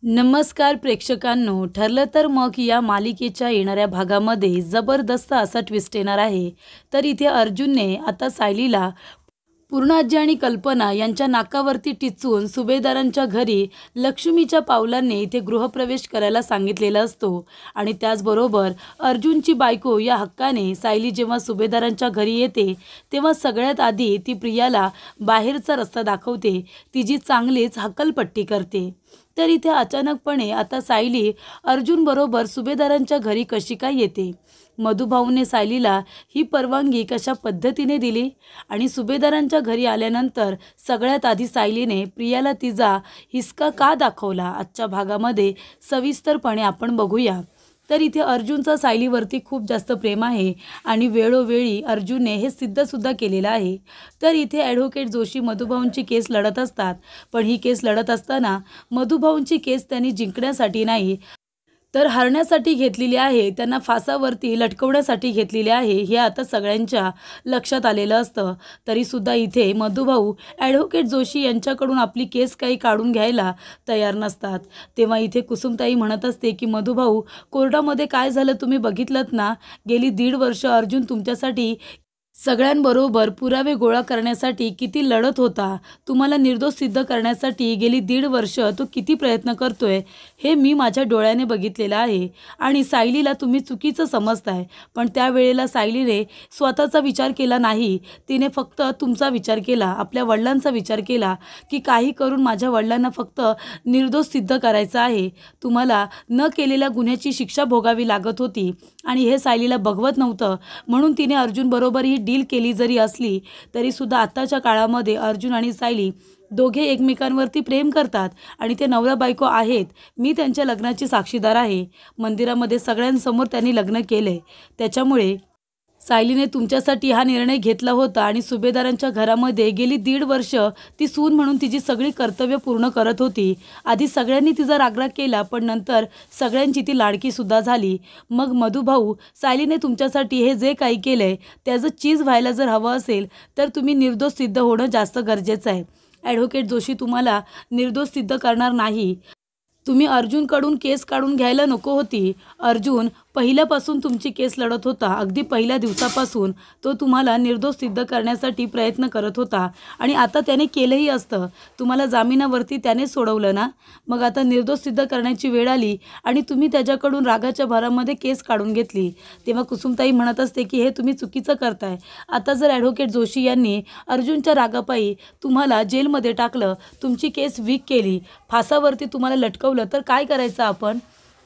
नमस्कार प्रेक्षकांनो, ठरलं तर मग या मालिकेच्या येणाऱ्या भागामध्ये जबरदस्त असा ट्विस्ट येणार आहे। तर इथे अर्जुनने आता सायलीला पूर्णाजी आणि कल्पना यांच्या नाकावरती टिचून सुभेदारांच्या घरी लक्ष्मीच्या पावलांनी इथे गृहप्रवेश करायला सांगितलेला असतो। आणि त्याचबरोबर अर्जुनची बायको या हक्काने सायली जेव्हा सुभेदारांच्या घरी येते तेव्हा सगळ्यात आधी ती प्रियाला बाहेरचा रस्ता दाखवते, तिची चांगलीच हक्कलपट्टी करते। तर इथे अचानकपणे आता सायली अर्जुन बरोबर सुभेदारांच्या घरी कशी काय येते, मधुभाऊने सायलीला ही परवानगी कशा पद्धतीने दिली आणि सुभेदारांच्या घरी आल्यानंतर सगळ्यात आधी सायलीने प्रियाला तिचा हिसका का दाखवला, आजच्या भागामध्ये सविस्तरपणे आपण बघूया। तर इथे अर्जुनचा सायलीवरती खूप जास्त प्रेम आहे आणि वेळोवेळी अर्जुनने हे सिद्धसुद्धा केलेलं आहे। तर इथे ॲडव्होकेट जोशी मधुभाऊंची केस लढत असतात, पण ही केस लढत असताना मधुभाऊंची केस त्यांनी जिंकण्यासाठी नाही तर हरण्यासाठी घेतलेली आहे, त्यांना फासावरती लटकवण्यासाठी घेतलेले आहे, हे आता सगळ्यांच्या लक्षात आलेलं असतं। तरीसुद्धा इथे मधुभाऊ ॲडव्होकेट जोशी यांच्याकडून आपली केस काही काढून घ्यायला तयार नसतात। तेव्हा इथे कुसुमताई म्हणत असते की मधुभाऊ, कोर्टामध्ये काय झालं तुम्ही बघितलंत ना, गेली 1.5 वर्ष अर्जुन तुमच्यासाठी सगळ्यांबरोबर पुरावे गोळा करण्यासाठी किती लढत होता, तुम्हाला निर्दोष सिद्ध करण्यासाठी गेली 1.5 वर्ष तो किती प्रयत्न करतोय हे मी माझ्या डोळ्याने बघितलेलं आहे। आणि सायलीला तुम्ही चुकीचं समजताय, पण त्यावेळेला सायलीने स्वतःचा विचार केला नाही, तिने फक्त तुमचा विचार केला, आपल्या वडिलांचा विचार केला की काही करून माझ्या वडिलांना फक्त निर्दोष सिद्ध करायचं आहे, तुम्हाला न केलेल्या गुन्ह्याची शिक्षा भोगावी लागत होती आणि हे सायलीला बघवत नव्हतं, म्हणून तिने अर्जुन बरोबर ही डील केली जरी असली तरीसुद्धा आत्ताच्या काळामध्ये अर्जुन आणि सायली दोघे एकमेकांवरती प्रेम करतात आणि ते नवरा बायको आहेत। मी त्यांच्या लग्नाची साक्षीदार आहे, मंदिरामध्ये सगळ्यांसमोर त्यांनी लग्न केले, त्याच्यामुळे सायलीने तुमच्यासाठी हा निर्णय घेतला होता आणि सुभेदारांच्या घरामध्ये गेली 1.5 वर्ष ती सून म्हणून तिची सगळी कर्तव्य पूर्ण करत होती। आधी सगळ्यांनी तिचा रागराग केला, पण नंतर सगळ्यांची ती लाडकीसुद्धा झाली। मग मधुभाऊ, सायलीने तुमच्यासाठी हे जे काही केलंय त्याचं चीज व्हायला जर हवं असेल तर तुम्ही निर्दोष सिद्ध होणं जास्त गरजेचं आहे। ॲडव्होकेट जोशी तुम्हाला निर्दोष सिद्ध करणार नाही, तुम्ही अर्जुनकडून केस काढून घ्यायला नको होती, अर्जुन पहिल्यापासून तुमची केस लढत होता, अगदी पहिल्या दिवसापासून तो तुम्हाला निर्दोष सिद्ध करण्यासाठी प्रयत्न करत होता आणि आता त्याने केलंही असतं, तुम्हाला जामिनावरती त्याने सोडवलं ना, मग आता निर्दोष सिद्ध करण्याची वेळ आली आणि तुम्ही त्याच्याकडून रागाच्या भरामध्ये केस काढून घेतली। तेव्हा कुसुमताई म्हणत असते की हे तुम्ही चुकीचं करताय, आता जर ॲडव्होकेट जोशी यांनी अर्जुनच्या रागापायी तुम्हाला जेलमध्ये टाकलं, तुमची केस वीक केली, फासावरती तुम्हाला लटकवलं तर काय करायचं आपण।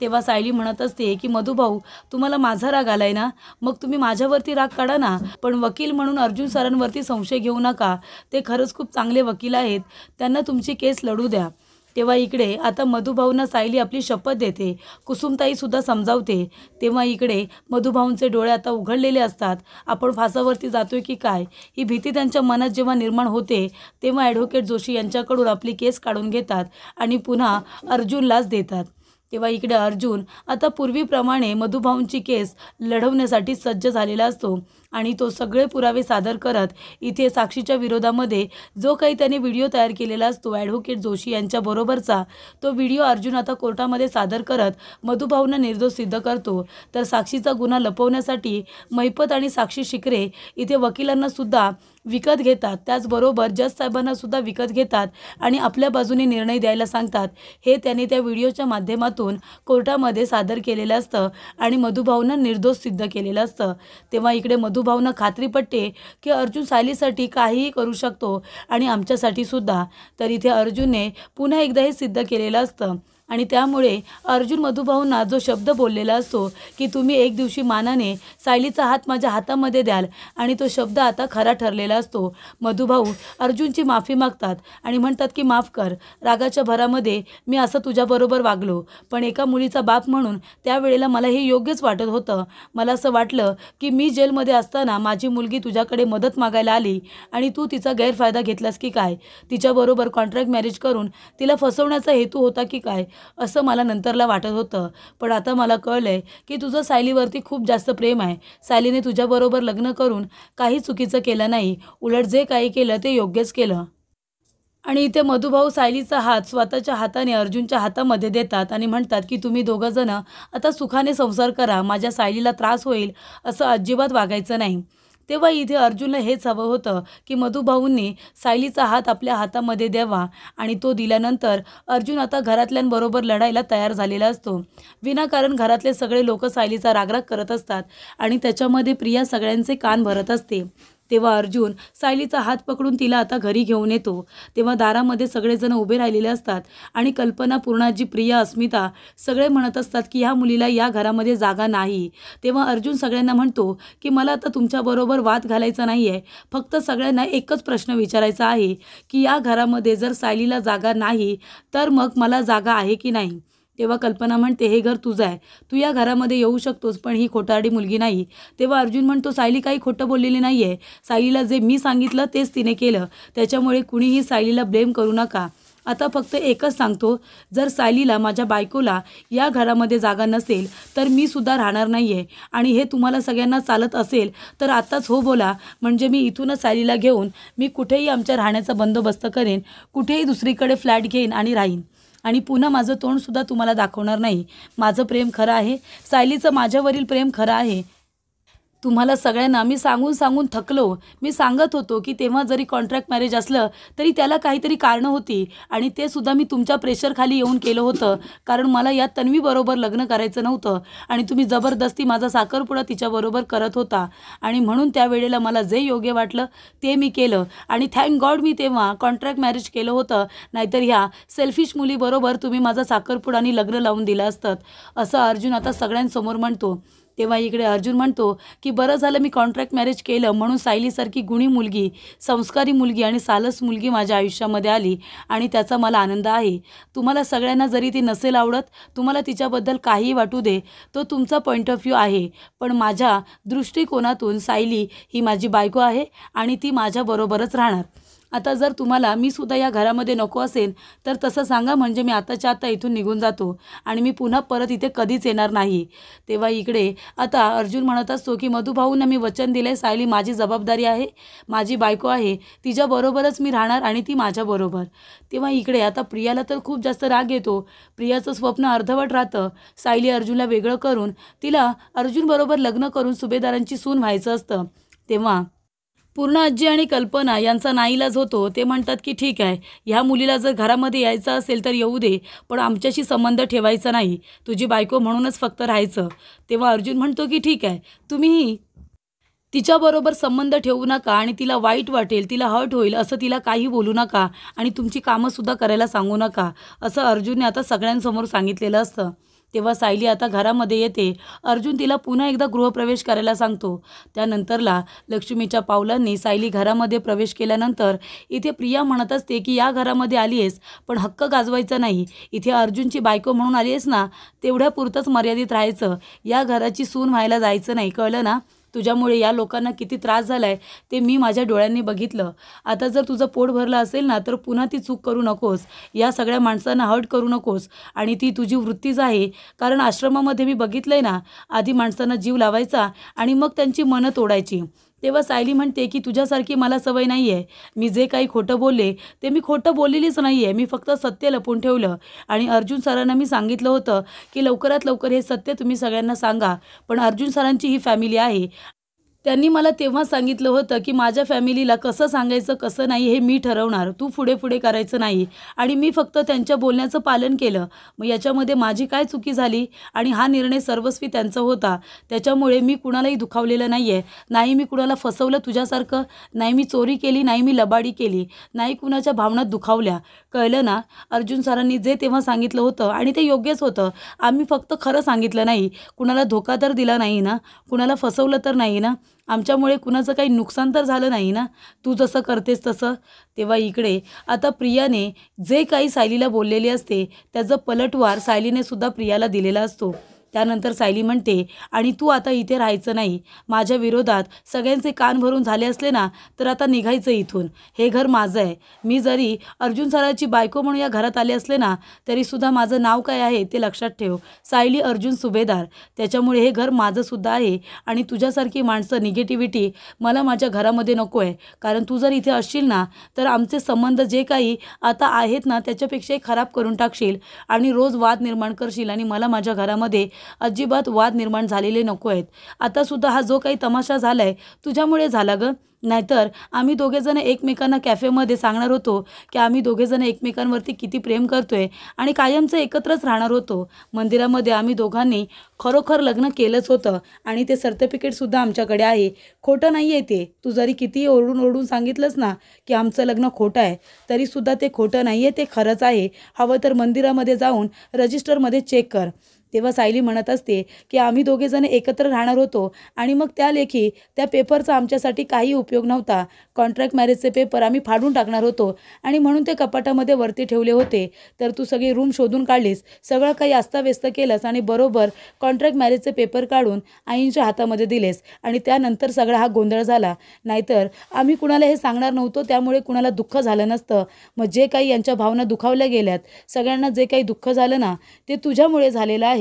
तेव्हा सायली म्हणत असते की मधुभाऊ, तुम्हाला माझा राग आलाय ना, मग तुम्ही माझ्यावरती राग काढा ना, पण वकील म्हणून अर्जुन सरांवरती संशय घेऊ नका, ते खरंच खूप चांगले वकील आहेत, त्यांना तुमची केस लढू द्या। तेव्हा इकडे आता मधुभाऊंना सायली आपली शपथ देते, कुसुमताईसुद्धा समजावते। तेव्हा इकडे मधुभाऊंचे डोळे आता उघडलेले असतात, आपण फासावरती जातोय की काय ही भीती त्यांच्या मनात जेव्हा निर्माण होते तेव्हा ॲडव्होकेट जोशी यांच्याकडून आपली केस काढून घेतात आणि पुन्हा अर्जुनलाच देतात। तेव्हा इकडे अर्जुन आता पूर्वीप्रमाणे मधुभाऊंची केस लढवण्यासाठी सज्ज झालेला असतो आणि तो सगळे पुरावे सादर करत इथे साक्षीच्या विरोधामध्ये जो काही त्याने व्हिडिओ तयार केलेला असतो ॲडव्होकेट जोशी यांच्याबरोबरचा, तो व्हिडिओ अर्जुन आता कोर्टामध्ये सादर करत मधुभाऊंना निर्दोष सिद्ध करतो। तर साक्षीचा गुन्हा लपवण्यासाठी महिपत आणि साक्षी शिकरे इथे वकिलांनासुद्धा विकत घेतात, त्याचबरोबर जज साहेबांनासुद्धा विकत घेतात आणि आपल्या बाजूने निर्णय द्यायला सांगतात, हे त्याने त्या व्हिडिओच्या माध्यमातून कोर्टामध्ये सादर केलेलं असतं आणि मधुभाऊंना निर्दोष सिद्ध केलेलं असतं। तेव्हा इकडे मधुभाऊंना खात्री पटते की अर्जुन सायलीसाठी काहीही करू शकतो आणि आमच्यासाठी सुद्धा। तर इथे अर्जुनने पुन्हा एकदा हे सिद्ध केलेलं असतं आणि त्यामुळे अर्जुन मधुभाऊंना जो शब्द बोललेला असतो की तुम्ही एक दिवशी मानाने सायलीचा हात माझ्या हातामध्ये द्याल, आणि तो शब्द आता खरा ठरलेला असतो। मधुभाऊ अर्जुनची माफी मागतात आणि म्हणतात की माफ कर, रागाच्या भरामध्ये मी असं तुझ्याबरोबर वागलो, पण एका मुलीचा बाप म्हणून त्यावेळेला मला हे योग्यच वाटत होतं, मला असं वाटलं की मी जेलमध्ये असताना माझी मुलगी तुझ्याकडे मदत मागायला आली आणि तू तिचा गैरफायदा घेतलास की काय, तिच्याबरोबर कॉन्ट्रॅक्ट मॅरेज करून तिला फसवण्याचा हेतू होता की काय, असं मला नंतरला वाटत होतं, पण आता मला कळलंय की तुझं सायलीवरती खूप जास्त प्रेम आहे, सायलीने तुझ्याबरोबर लग्न करून काही चुकीचं केलं नाही, उलट जे काही केलं ते योग्यच केलं। आणि इथे मधुभाऊ सायलीचा हात स्वतःच्या हाताने अर्जुनच्या हातामध्ये देतात आणि म्हणतात की तुम्ही दोघंजण आता सुखाने संसार करा, माझ्या सायलीला त्रास होईल असं अजिबात वागायचं नाही. तेव्हा इथे अर्जुनला हेच हवं होतं की मधुभाऊंनी सायलीचा हात आपल्या हातामध्ये द्यावा आणि तो दिल्यानंतर अर्जुन आता घरातल्यांबरोबर लढायला तयार झालेला असतो. विनाकारण घरातले सगळे लोक सायलीचा रागराग करत असतात आणि त्याच्यामध्ये प्रिया सगळ्यांचे कान भरत असते. तेव्हा अर्जुन सायलीचा हात पकडून तिला आता घरी घेऊन येतो. तेव्हा दारामध्ये सगळेजण उभे राहिलेले असतात आणि कल्पना, पूर्णाजी, प्रिया, अस्मिता सगळे म्हणत असतात की ह्या मुलीला या घरामध्ये जागा नाही. तेव्हा अर्जुन सगळ्यांना म्हणतो की मला आता तुमच्याबरोबर वाद घालायचा नाही आहे, फक्त सगळ्यांना एकच प्रश्न विचारायचा आहे की या घरामध्ये जर सायलीला जागा नाही तर मग मला जागा आहे की नाही. तेव्हा कल्पना म्हणते हे घर तुझं आहे, तू या घरामध्ये येऊ शकतोस, पण ही खोटारडी मुलगी नाही. तेव्हा अर्जुन म्हणतो सायली काही खोटं बोललेली नाही आहे, सायलीला जे मी सांगितलं तेच तिने केलं, त्याच्यामुळे कुणीही सायलीला ब्लेम करू नका. आता फक्त एकच सांगतो, जर सायलीला, माझ्या बायकोला या घरामध्ये जागा नसेल तर मी सुद्धा राहणार नाही आहे. आणि हे तुम्हाला सगळ्यांना चालत असेल तर आत्ताच हो बोला, म्हणजे मी इथूनच सायलीला घेऊन मी कुठेही आमच्या राहण्याचा बंदोबस्त करेन, कुठेही दुसरीकडे फ्लॅट घेईन आणि राहीन आणि पुन्हा माझं तोंडसुद्धा तुम्हाला दाखवणार नाही. माझं प्रेम खरं आहे, सायलीचं माझ्यावरील प्रेम खरं आहे. तुम्हाला सगळ्यांना मी सांगून सांगून थकलो. मी सांगत होतो की तेव्हा जरी कॉन्ट्रॅक्ट मॅरेज असलं तरी त्याला काहीतरी कारणं होती आणि ते सुद्धा मी तुमच्या प्रेशरखाली येऊन केलं होतं, कारण मला या तन्वीबरोबर लग्न करायचं नव्हतं आणि तुम्ही जबरदस्ती माझा साखरपुडा तिच्याबरोबर करत होता आणि म्हणून त्यावेळेला मला जे योग्य वाटलं ते मी केलं आणि थँक गॉड मी तेव्हा कॉन्ट्रॅक्ट मॅरेज केलं होतं, नाहीतर ह्या सेल्फिश मुलीबरोबर तुम्ही माझा साखरपुडा आणि लग्न लावून दिलं असतं, असं अर्जुन आता सगळ्यांसमोर म्हणतो. तेव्हा इकडे अर्जुन म्हणतो की बरं झालं मी कॉन्ट्रॅक्ट मॅरेज केलं म्हणून सायलीसारखी गुणी मुलगी, संस्कारी मुलगी आणि सालस मुलगी माझ्या आयुष्यामध्ये आली आणि त्याचा मला आनंद आहे. तुम्हाला सगळ्यांना जरी ती नसेल आवडत, तुम्हाला तिच्याबद्दल काहीही वाटू दे, तो तुमचा पॉईंट ऑफ व्ह्यू आहे, पण माझ्या दृष्टिकोनातून सायली ही माझी बायको आहे आणि ती माझ्याबरोबरच राहणार. आता जर तुम्हाला मी सुद्धा या घरामध्ये नको असेल तर तसं सांगा, म्हणजे मी आताच्या आता इथून निघून जातो आणि मी पुन्हा परत इथे कधीच येणार नाही. तेव्हा इकडे आता अर्जुन म्हणत असतो की मधुभाऊंना मी वचन दिले, सायली माझी जबाबदारी आहे, माझी बायको आहे, तिच्याबरोबरच मी राहणार आणि ती माझ्याबरोबर. तेव्हा इकडे आता प्रियाला तर खूप जास्त राग येतो. प्रियाचं स्वप्न अर्धवट राहतं, सायली अर्जुनला वेगळं करून तिला अर्जुनबरोबर लग्न करून सुभेदारांची सून व्हायचं असतं. तेव्हा पूर्ण आजी आणि कल्पना यांचा नाईलाज होतो. ते म्हणतात की ठीक आहे, ह्या मुलीला जर घरामध्ये यायचं असेल तर येऊ दे, पण आमच्याशी संबंध ठेवायचा नाही, तुझी बायको म्हणूनच फक्त राहायचं. तेव्हा अर्जुन म्हणतो की ठीक आहे, तुम्हीही तिच्याबरोबर संबंध ठेवू नका आणि तिला वाईट वाटेल, तिला हर्ट होईल असं तिला काही बोलू नका आणि तुमची कामंसुद्धा करायला सांगू नका, असं अर्जुनने आता सगळ्यांसमोर सांगितलेलं असतं. तेव्हा सायली आता घरामध्ये येते. अर्जुन तिला पुन्हा एकदा गृहप्रवेश करायला सांगतो. त्यानंतरला लक्ष्मीच्या पावलांनी सायली घरामध्ये प्रवेश केल्यानंतर इथे प्रिया म्हणत असते की या घरामध्ये आली आहेस पण हक्क गाजवायचा नाही, इथे अर्जुनची बायको म्हणून आली आहेस ना, तेवढ्यापुरतंच मर्यादित राहायचं, या घराची सून व्हायला जायचं नाही, कळलं ना. तुझ्यामुळे या लोकांना किती त्रास झाला आहे ते मी माझ्या डोळ्यांनी बघितलं. आता जर तुझं पोट भरलं असेल ना तर पुन्हा ती चूक करू नकोस, या सगळ्या माणसांना हर्ट करू नकोस आणि ती तुझी वृत्तीच आहे, कारण आश्रमामध्ये मी बघितलं आहे ना, आधी माणसांना जीव लावायचा आणि मग त्यांची मनं तोडायची. तेव्हा सायली म्हणते की तुझ्यासारखी मला सवय नाही आहे, मी जे काही खोटं बोलले ते मी खोटं बोललेलीच नाही आहे, मी फक्त सत्य लपवून ठेवलं आणि अर्जुन सरांना मी सांगितलं होतं की लवकरात लवकर हे सत्य तुम्ही सगळ्यांना सांगा, पण अर्जुन सरांची ही फॅमिली आहे, त्यांनी मला तेव्हा सांगितलं होतं की माझ्या फॅमिलीला कसं सांगायचं कसं नाही हे मी ठरवणार, तू पुढे पुढे करायचं नाही आणि मी फक्त त्यांच्या बोलण्याचं पालन केलं. मग याच्यामध्ये माझी काय चुकी झाली आणि हा निर्णय सर्वस्वी त्यांचा होता, त्याच्यामुळे मी कुणालाही दुखावलेलं नाही आहे, नाही मी कुणाला फसवलं तुझ्यासारखं, नाही मी चोरी केली, नाही मी लबाडी केली, नाही कुणाच्या भावना दुखावल्या, कळलं ना. अर्जुन सरांनी जे तेव्हा सांगितलं होतं आणि ते योग्यच होतं, आम्ही फक्त खरं सांगितलं नाही, कुणाला धोका तर दिला नाही ना, कुणाला फसवलं तर नाही ना, आमच्यामुळे कुणाचं काही नुकसान तर झालं नाही ना, तू जसं करतेस तसं. तेव्हा इकडे आता प्रियाने जे काही सायलीला बोललेले असते त्याचं पलटवार सायलीने सुद्धा प्रियाला दिलेला असतो. त्यानंतर सायली म्हणते, आणि तू आता इथे राहायचं नाही. माझ्या विरोधात सगळ्यांचे कान भरून झाले असले ना तर आता निघायचं इथून. हे घर माझं आहे. मी जरी अर्जुन सराची बायको म्हणून या घरात आले असले ना तरीसुद्धा माझं नाव काय आहे ते लक्षात ठेव. सायली अर्जुन सुभेदार. त्याच्यामुळे हे घर माझं सुद्धा आहे. आणि तुझ्यासारखी माणसं, निगेटिव्हिटी मला माझ्या घरामध्ये नको आहे. कारण तू जर इथे असशील ना तर आमचे संबंध जे काही आता आहेत ना त्याच्यापेक्षाही खराब करून टाकशील आणि रोज वाद निर्माण करशील. आणि मला माझ्या घरामध्ये अजिबात वाद निर्माण झालेले नको आहेत. आतासुद्धा हा जो काही तमाशा झाला आहे तुझ्यामुळे झाला गं. नाहीतर आम्ही दोघेजण एकमेकांना कॅफेमध्ये सांगणार होतो की आम्ही दोघेजण एकमेकांवरती किती प्रेम करतोय आणि कायमचं एकत्रच राहणार होतो. मंदिरामध्ये आम्ही दोघांनी खरोखर लग्न केलंच होतं आणि ते सर्टिफिकेटसुद्धा आमच्याकडे आहे. खोटं नाही आहे ते. तू जरी कितीही ओरडून ओरडून सांगितलंस ना की आमचं लग्न खोटं आहे तरीसुद्धा ते खोटं नाही आहे, ते खरंच आहे. हवं तर मंदिरामध्ये जाऊन रजिस्टरमध्ये चेक कर. तेव्हा सायली म्हणत असते की आम्ही दोघेजण एकत्र राहणार होतो आणि मग त्या लेखी त्या पेपरचा आमच्यासाठी काही उपयोग नव्हता. कॉन्ट्रॅक्ट मॅरेजचे पेपर आम्ही फाडून टाकणार होतो आणि म्हणून ते कपाटामध्ये वरती ठेवले होते. तर तू सगळी रूम शोधून काढलीस, सगळं काही अस्ताव्यस्त केलंस आणि बरोबर कॉन्ट्रॅक्ट मॅरेजचे पेपर काढून आईंच्या हातामध्ये दिलेस आणि त्यानंतर सगळा हा गोंधळ झाला. नाहीतर आम्ही कुणाला हे सांगणार नव्हतो, त्यामुळे कुणाला दुःख झालं नसतं. मग जे काही यांच्या भावना दुखावल्या गेल्यात, सगळ्यांना जे काही दुःख झालं ना ते तुझ्यामुळे झालेलं आहे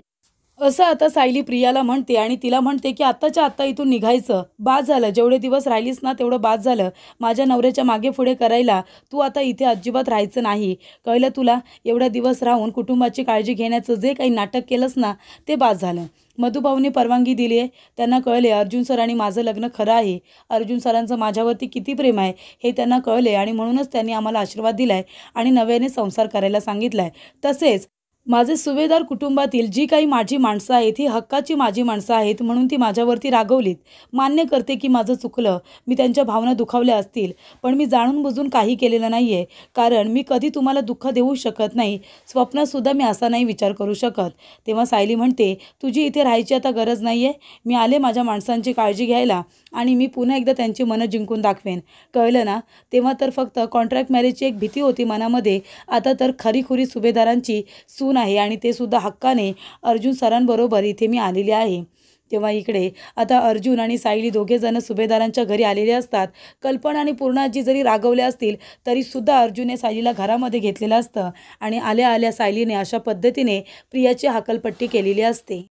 असं आता सायली प्रियाला म्हणते आणि तिला म्हणते की आत्ताच्या आत्ता इथून निघायचं. बाद झालं. जेवढे दिवस राहिलीस ना तेवढं बाद झालं. माझ्या नवऱ्याच्या मागे पुढे करायला तू आता इथे अजिबात राहायचं नाही. कळलं तुला? एवढ्या दिवस राहून कुटुंबाची काळजी घेण्याचं जे काही नाटक केलंस ना ते बाद झालं. मधुभाऊने परवानगी दिली आहे. त्यांना कळले अर्जुन सर आणि माझं लग्न खरं आहे. अर्जुन सरांचं माझ्यावरती किती प्रेम आहे हे त्यांना कळले आणि म्हणूनच त्यांनी आम्हाला आशीर्वाद दिला आहे आणि नव्याने संसार करायला सांगितला आहे. तसेच माझे सुभेदार कुटुंबातील जी काही माझी माणसं आहेत ही हक्काची माझी माणसं आहेत म्हणून ती माझ्यावरती रागवलीत. मान्य करते की माझं चुकलं, मी त्यांच्या भावना दुखावल्या असतील, पण मी जाणून बुजून काही केलेलं नाही आहे. कारण मी कधी तुम्हाला दुःख देऊ शकत नाही. स्वप्नातसुद्धा मी असा नाही विचार करू शकत. तेव्हा सायली म्हणते तुझी इथे राहायची आता गरज नाही आहे. मी आले माझ्या माणसांची काळजी घ्यायला आणि मी पुन्हा एकदा त्यांची मनं जिंकून दाखवेन. कळलं ना? तेव्हा तर फक्त कॉन्ट्रॅक्ट मॅरेजची एक भीती होती मनामध्ये. आता तर खरीखुरी सुभेदारांची सून आहे आणि ते सुद्धा हक्काने अर्जुन सरांबरोबर इथे मी आलेली आहे. तेव्हा इकडे आता अर्जुन आणि सायली दोघेजण सुभेदारांच्या घरी आलेले असतात. कल्पना आणि पूर्णाजी जरी रागवल्या असतील तरीसुद्धा अर्जुनने सायलीला घरामध्ये घेतलेलं असतं आणि आल्या आल्या सायलीने अशा पद्धतीने प्रियाची हाकलपट्टी केलेली असते.